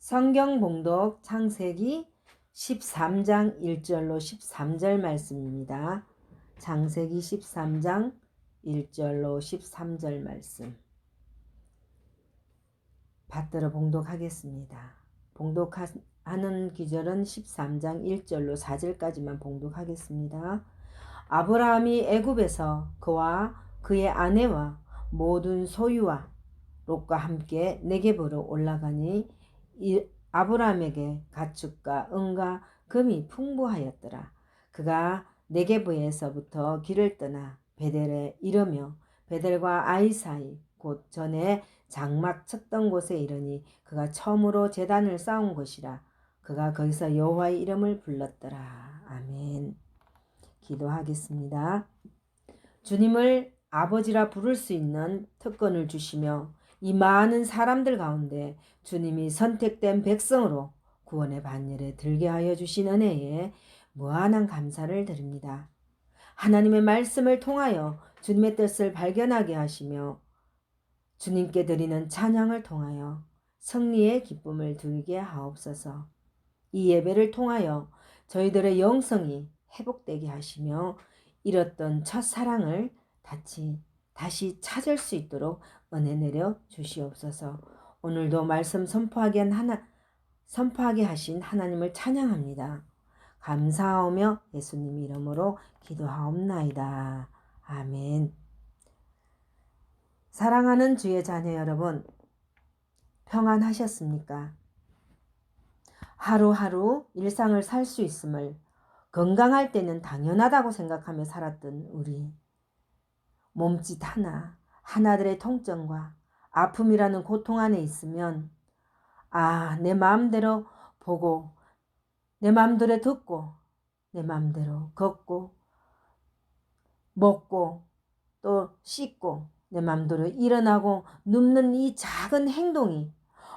성경 봉독 창세기 13장 1절로 13절 말씀입니다. 창세기 13장 1절로 13절 말씀 받들어 봉독하겠습니다. 봉독하는 기절은 13장 1절로 4절까지만 봉독하겠습니다. 아브라함이 애굽에서 그와 그의 아내와 모든 소유와 롯과 함께 네겝으로 올라가니 아브라함에게 가축과 은과 금이 풍부하였더라. 그가 네겝에서부터 길을 떠나 베델에 이르며 베델과 아이 사이 곧 전에 장막 쳤던 곳에 이르니 그가 처음으로 제단을 쌓은 곳이라. 그가 거기서 여호와의 이름을 불렀더라. 아멘. 기도하겠습니다. 주님을 아버지라 부를 수 있는 특권을 주시며 이 많은 사람들 가운데 주님이 선택된 백성으로 구원의 반열에 들게 하여 주신 은혜에 무한한 감사를 드립니다. 하나님의 말씀을 통하여 주님의 뜻을 발견하게 하시며 주님께 드리는 찬양을 통하여 승리의 기쁨을 누리게 하옵소서. 이 예배를 통하여 저희들의 영성이 회복되게 하시며 잃었던 첫사랑을 다시 찾을 수 있도록 은혜 내려 주시옵소서. 오늘도 말씀 선포하게 하신 하나님을 찬양합니다. 감사하며 예수님 이름으로 기도하옵나이다. 아멘. 사랑하는 주의 자녀 여러분, 평안하셨습니까? 하루하루 일상을 살 수 있음을 건강할 때는 당연하다고 생각하며 살았던 우리, 몸짓 하나들의 통증과 아픔이라는 고통 안에 있으면 내 마음대로 보고 내 마음대로 듣고 내 마음대로 걷고 먹고 또 씻고 내 마음대로 일어나고 눕는 이 작은 행동이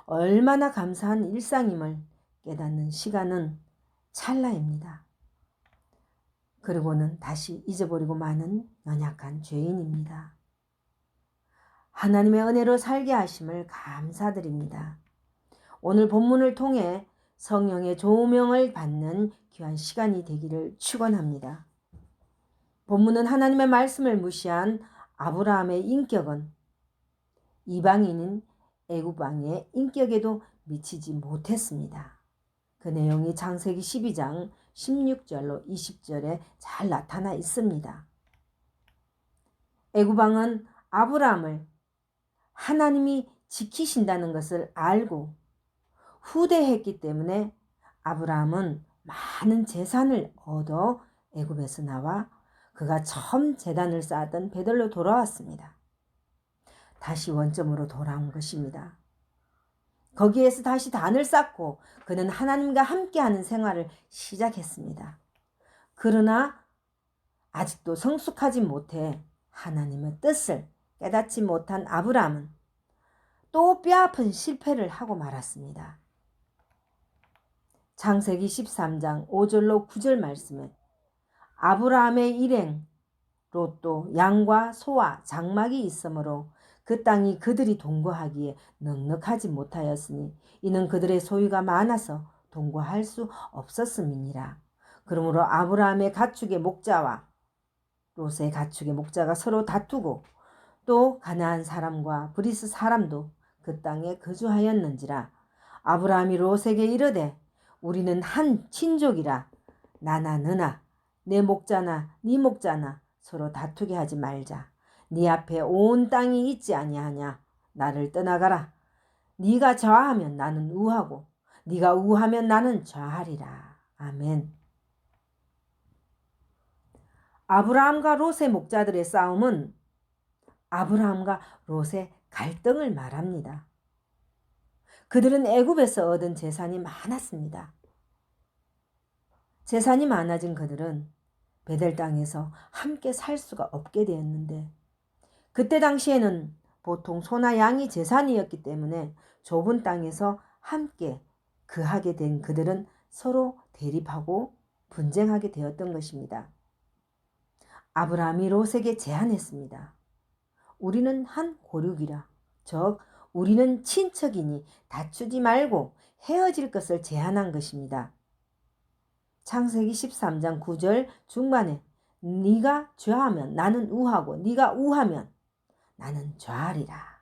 얼마나 감사한 일상임을 깨닫는 시간은 찰나입니다. 그리고는 다시 잊어버리고 마는 연약한 죄인입니다. 하나님의 은혜로 살게 하심을 감사드립니다. 오늘 본문을 통해 성령의 조명을 받는 귀한 시간이 되기를 축원합니다. 본문은 하나님의 말씀을 무시한 아브라함의 인격은 이방인인 애굽 왕의 인격에도 미치지 못했습니다. 그 내용이 창세기 12장 16절로 20절에 잘 나타나 있습니다. 애굽 왕은 아브라함을 하나님이 지키신다는 것을 알고 후대했기 때문에 아브라함은 많은 재산을 얻어 애굽에서 나와 그가 처음 제단을 쌓았던 베델로 돌아왔습니다. 다시 원점으로 돌아온 것입니다. 거기에서 다시 단을 쌓고 그는 하나님과 함께하는 생활을 시작했습니다. 그러나 아직도 성숙하지 못해 하나님의 뜻을 깨닫지 못한 아브라함은 또 뼈아픈 실패를 하고 말았습니다. 창세기 13장 5절로 9절 말씀에 아브라함의 일행 롯도 양과 소와 장막이 있으므로 그 땅이 그들이 동거하기에 넉넉하지 못하였으니 이는 그들의 소유가 많아서 동거할 수 없었음이니라. 그러므로 아브라함의 가축의 목자와 롯의 가축의 목자가 서로 다투고 또 가나안 사람과 브리스 사람도 그 땅에 거주하였는지라. 아브라함이 롯에게 이르되 우리는 한 친족이라 나나 너나 내 목자나 네 목자나 서로 다투게 하지 말자. 네 앞에 온 땅이 있지 아니하냐. 나를 떠나가라. 네가 좌하면 나는 우하고 네가 우하면 나는 좌하리라. 아멘. 아브라함과 롯의 목자들의 싸움은 아브라함과 롯의 갈등을 말합니다. 그들은 애굽에서 얻은 재산이 많았습니다. 재산이 많아진 그들은 베델 땅에서 함께 살 수가 없게 되었는데 그때 당시에는 보통 소나 양이 재산이었기 때문에 좁은 땅에서 함께 거하게 된 그들은 서로 대립하고 분쟁하게 되었던 것입니다. 아브라함이 롯에게 제안했습니다. 우리는 한 고륙이라, 즉 우리는 친척이니 다투지 말고 헤어질 것을 제안한 것입니다. 창세기 13장 9절 중반에 네가 좌하면 나는 우하고 네가 우하면 나는 좌하리라.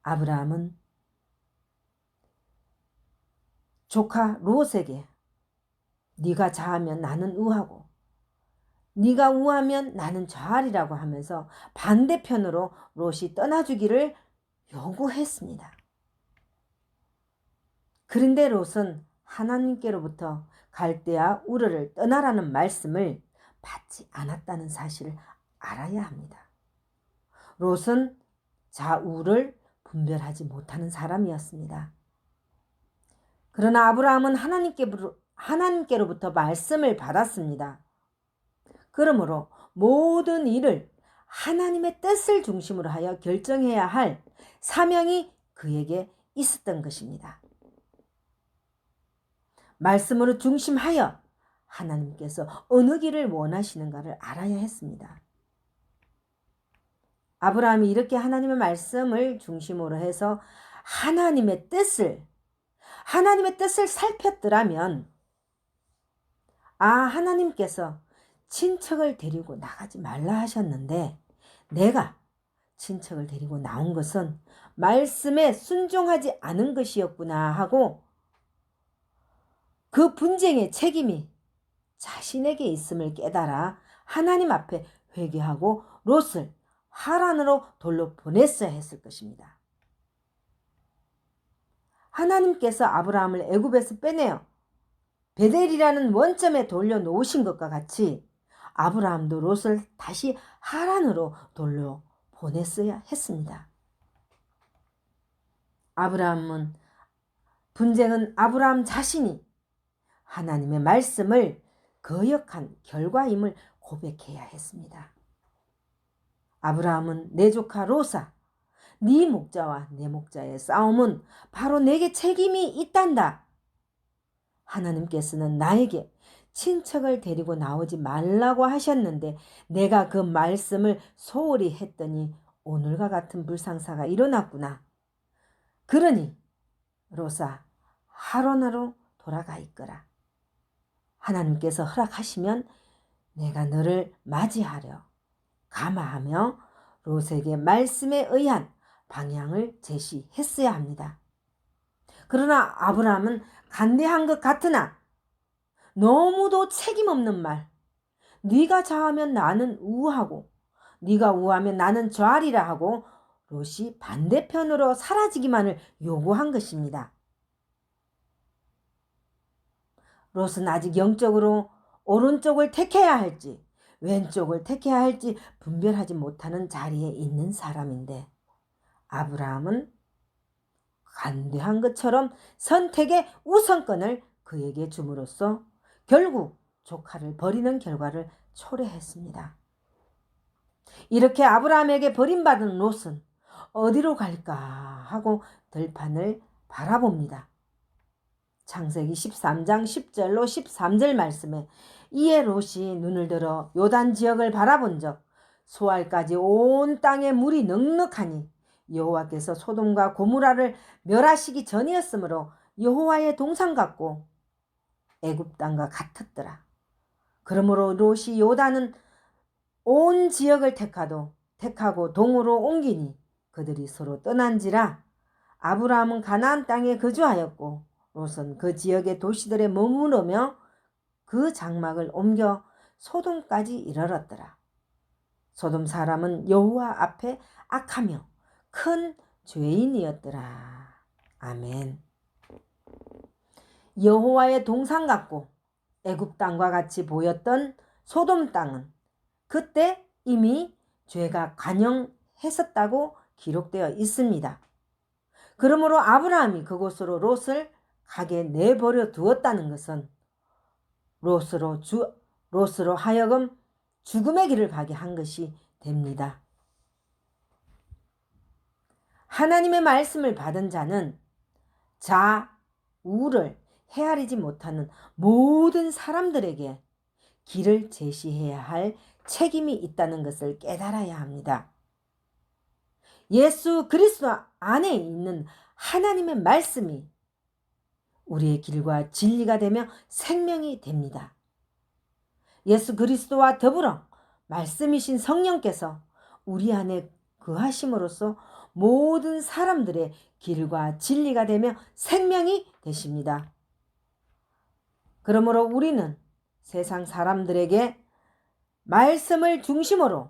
아브라함은 조카 롯에게 네가 좌하면 나는 우하고 네가 우하면 나는 좌하리라고 하면서 반대편으로 롯이 떠나주기를 요구했습니다. 그런데 롯은 하나님께로부터 갈대아 우르를 떠나라는 말씀을 받지 않았다는 사실을 알아야 합니다. 롯은 좌우를 분별하지 못하는 사람이었습니다. 그러나 아브라함은 하나님께로부터 말씀을 받았습니다. 그러므로 모든 일을 하나님의 뜻을 중심으로 하여 결정해야 할 사명이 그에게 있었던 것입니다. 말씀으로 중심하여 하나님께서 어느 길을 원하시는가를 알아야 했습니다. 아브라함이 이렇게 하나님의 말씀을 중심으로 해서 하나님의 뜻을 살폈더라면 하나님께서 친척을 데리고 나가지 말라 하셨는데 내가 친척을 데리고 나온 것은 말씀에 순종하지 않은 것이었구나 하고 그 분쟁의 책임이 자신에게 있음을 깨달아 하나님 앞에 회개하고 롯을 하란으로 돌려 보냈어야 했을 것입니다. 하나님께서 아브라함을 애굽에서 빼내어 베델이라는 원점에 돌려놓으신 것과 같이 아브라함도 롯을 다시 하란으로 돌려 보냈어야 했습니다. 분쟁은 아브라함 자신이 하나님의 말씀을 거역한 결과임을 고백해야 했습니다. 아브라함은 내 조카 롯아, 네 목자와 내 목자의 싸움은 바로 내게 책임이 있단다. 하나님께서는 나에게 친척을 데리고 나오지 말라고 하셨는데 내가 그 말씀을 소홀히 했더니 오늘과 같은 불상사가 일어났구나. 그러니 롯아, 하란으로 돌아가 있거라. 하나님께서 허락하시면 내가 너를 맞이하려 감화하며 롯에게 말씀에 의한 방향을 제시했어야 합니다. 그러나 아브라함은 간대한 것 같으나 너무도 책임없는 말, 네가 좌하면 나는 우하고 네가 우하면 나는 좌하리라 하고 롯이 반대편으로 사라지기만을 요구한 것입니다. 롯은 아직 영적으로 오른쪽을 택해야 할지 왼쪽을 택해야 할지 분별하지 못하는 자리에 있는 사람인데 아브라함은 간대한 것처럼 선택의 우선권을 그에게 줌으로써 결국 조카를 버리는 결과를 초래했습니다. 이렇게 아브라함에게 버림받은 롯은 어디로 갈까 하고 들판을 바라봅니다. 창세기 13장 10절로 13절 말씀에 이에 롯이 눈을 들어 요단 지역을 바라본즉 소알까지 온 땅에 물이 넉넉하니 여호와께서 소돔과 고무라를 멸하시기 전이었으므로 여호와의 동산 같고 애굽 땅과 같았더라. 그러므로 롯이 요단은 온 지역을 택하고 동으로 옮기니 그들이 서로 떠난지라. 아브라함은 가나안 땅에 거주하였고 롯은 그 지역의 도시들에 머무르며 그 장막을 옮겨 소돔까지 이르렀더라. 소돔 사람은 여호와 앞에 악하며 큰 죄인이었더라. 아멘. 여호와의 동산 같고 애굽 땅과 같이 보였던 소돔 땅은 그때 이미 죄가 관영했었다고 기록되어 있습니다. 그러므로 아브라함이 그곳으로 롯을 가게 내버려 두었다는 것은 롯으로 하여금 죽음의 길을 가게 한 것이 됩니다. 하나님의 말씀을 받은 자는 우를 헤아리지 못하는 모든 사람들에게 길을 제시해야 할 책임이 있다는 것을 깨달아야 합니다. 예수 그리스도 안에 있는 하나님의 말씀이 우리의 길과 진리가 되며 생명이 됩니다. 예수 그리스도와 더불어 말씀이신 성령께서 우리 안에 거하심으로써 모든 사람들의 길과 진리가 되며 생명이 되십니다. 그러므로 우리는 세상 사람들에게 말씀을 중심으로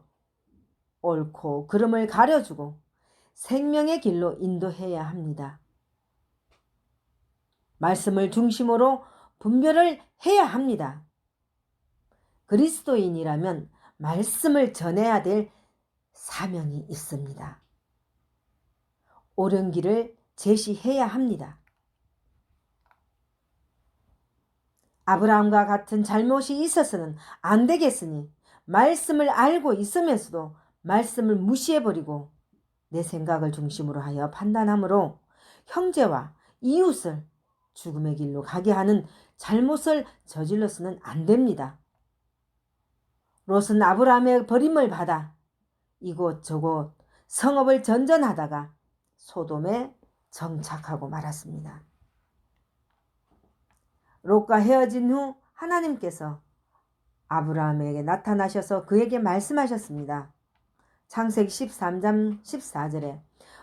옳고 그름을 가려주고 생명의 길로 인도해야 합니다. 말씀을 중심으로 분별을 해야 합니다. 그리스도인이라면 말씀을 전해야 될 사명이 있습니다. 옳은 길을 제시해야 합니다. 아브라함과 같은 잘못이 있어서는 안 되겠으니 말씀을 알고 있으면서도 말씀을 무시해버리고 내 생각을 중심으로 하여 판단함으로 형제와 이웃을 죽음의 길로 가게 하는 잘못을 저질러서는 안 됩니다. 롯은 아브라함의 버림을 받아 이곳저곳 성읍을 전전하다가 소돔에 정착하고 말았습니다. 롯과 헤어진 후 하나님께서 아브라함에게 나타나셔서 그에게 말씀하셨습니다. 창세기 13장 14절에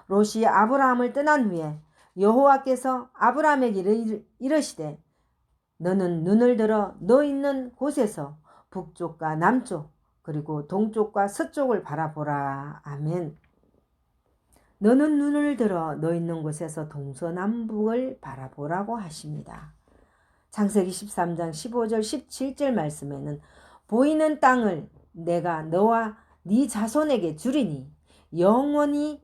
롯이 아브라함을 떠난 후에 여호와께서 아브라함에게 이르시되 너는 눈을 들어 너 있는 곳에서 북쪽과 남쪽 그리고 동쪽과 서쪽을 바라보라. 아멘. 너는 눈을 들어 너 있는 곳에서 동서남북을 바라보라고 하십니다. 창세기 13장 15절 17절 말씀에는 보이는 땅을 내가 너와 네 자손에게 주리니 영원히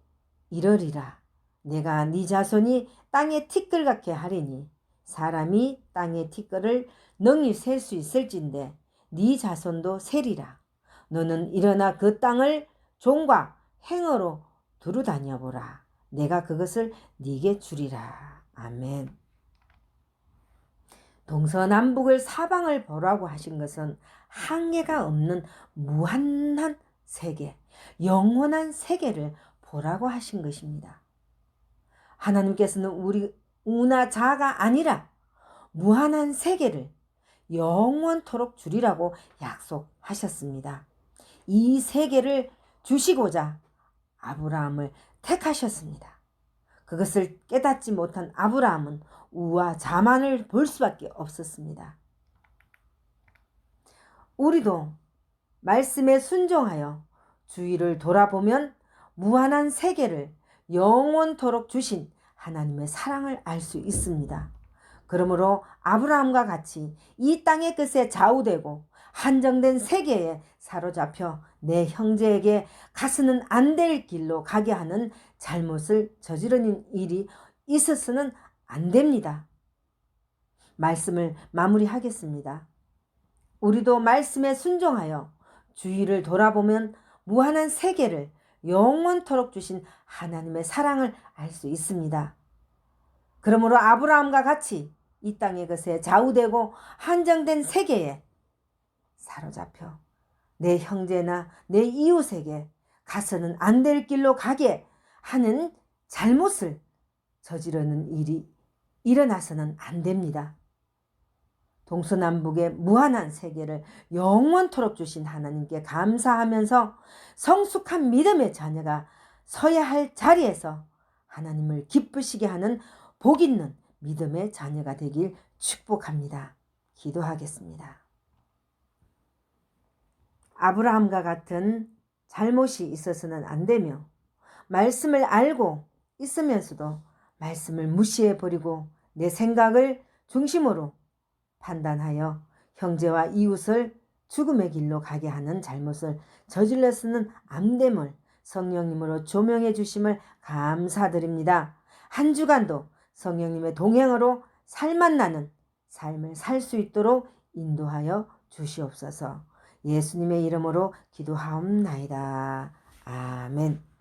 이르리라. 내가 네 자손이 땅의 티끌같게 하리니 사람이 땅의 티끌을 능히 셀 수 있을진데 네 자손도 세리라. 너는 일어나 그 땅을 종과 행어로 두루 다녀보라. 내가 그것을 네게 주리라. 아멘. 동서남북을 사방을 보라고 하신 것은 한계가 없는 무한한 세계, 영원한 세계를 보라고 하신 것입니다. 하나님께서는 우리 우나 자가 아니라 무한한 세계를 영원토록 주리라고 약속하셨습니다. 이 세계를 주시고자 아브라함을 택하셨습니다. 그것을 깨닫지 못한 아브라함은 우와 자만을 볼 수밖에 없었습니다. 우리도 말씀에 순종하여 주위를 돌아보면 무한한 세계를 영원토록 주신 하나님의 사랑을 알 수 있습니다. 그러므로 아브라함과 같이 이 땅의 끝에 좌우되고 한정된 세계에 사로잡혀 내 형제에게 가서는 안 될 길로 가게 하는 잘못을 저지르는 일이 있어서는 안 됩니다. 말씀을 마무리하겠습니다. 우리도 말씀에 순종하여 주위를 돌아보면 무한한 세계를 영원토록 주신 하나님의 사랑을 알 수 있습니다. 그러므로 아브라함과 같이 이 땅의 것에 좌우되고 한정된 세계에 사로잡혀 내 형제나 내 이웃에게 가서는 안 될 길로 가게 하는 잘못을 저지르는 일이 일어나서는 안 됩니다. 동서남북의 무한한 세계를 영원토록 주신 하나님께 감사하면서 성숙한 믿음의 자녀가 서야 할 자리에서 하나님을 기쁘시게 하는 복 있는 믿음의 자녀가 되길 축복합니다. 기도하겠습니다. 아브라함과 같은 잘못이 있어서는 안 되며 말씀을 알고 있으면서도 말씀을 무시해버리고 내 생각을 중심으로 판단하여 형제와 이웃을 죽음의 길로 가게 하는 잘못을 저질러서는 안 됨을 성령님으로 조명해 주심을 감사드립니다. 한 주간도 성령님의 동행으로 살맛나는 삶을 살 수 있도록 인도하여 주시옵소서. 예수님의 이름으로 기도하옵나이다. 아멘.